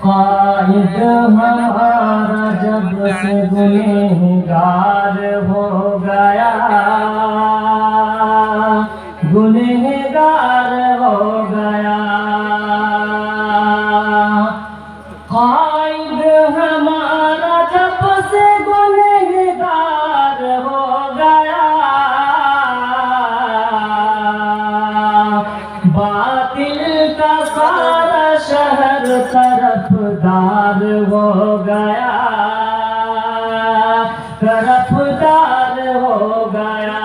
कायद हमारा जब से गुनहगार हो गया, गुनहगार हो गया। कायद हमारा जब से गुनहगार हो गया, बातिल का सारा शहर तरफदार हो गया, तरफदार हो गया।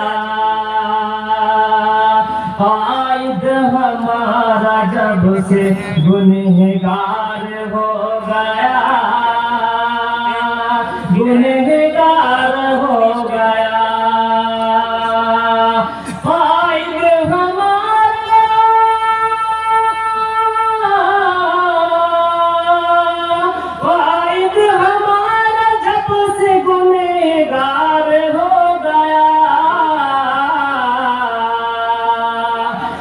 कायद हमारा जब से गुनहगार हो गया, गुनहगार हो गया।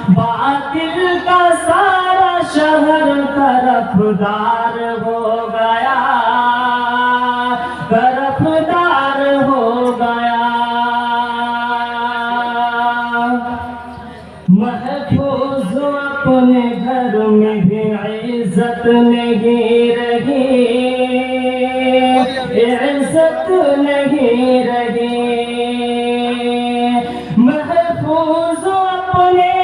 बातिल का सारा शहर तरफदार हो गया, तरफदार हो गया। महफूज अपने घर में भी इज्जत नहीं रही, इज्जत नहीं रही। महफूज अपने,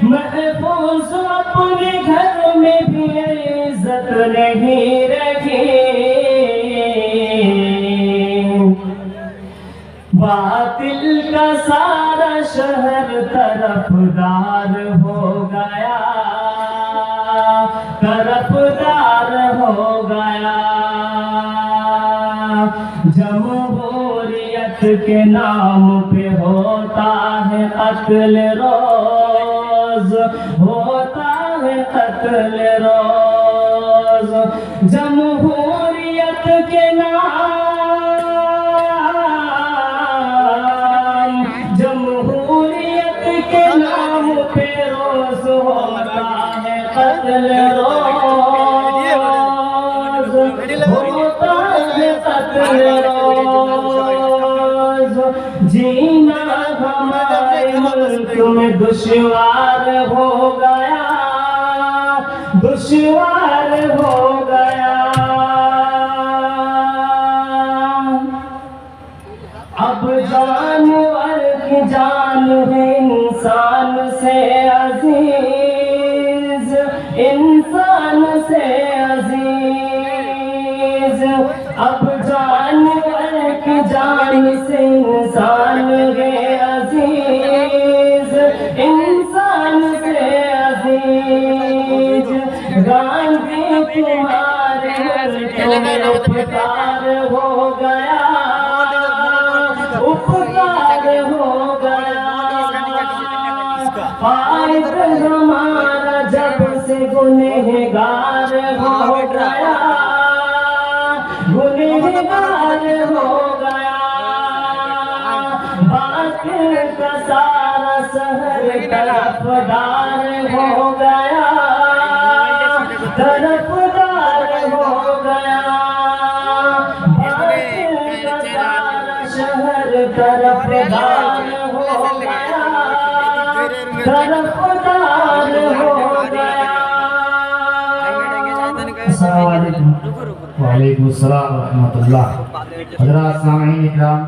महफूज अपने घर में भी इज्जत नहीं रखी। बातिल का सारा शहर तरफदार हो गया, तरफदार हो गया। जमहूरियत के नाम पे होता है कत्ल रोज, होता है कत्ल रोज। जमहूरियत के नाम, जमहूरियत के नाम पे रोज होता है कत्ल रोज, होता है कत्ल रोज। जीना हमारे मुल्क में दुश्वार हो गया, दुश्वार हो गया। अब जानवर की जान है इंसान से अजीज, इंसान से अजीज। अब जानवर की जान से इंसान है अजीज, इंसान से अजीज। गांधी तुम्हारे उपकार हो गया, उपकार हो गया। कायद हमारा जब से गुनहगार हो गया, गुनहगार हो गया। बातिल का सारा शहर तरफदार हो गया, तरफदार हो गया। बातिल का सारा शहर तरफदार हो गया, तरफदार हो गया। अस्सलाम वालेकुम। वालेकुम अस्सलाम व रहमतुल्लाह। हज़रात सामीन इकराम।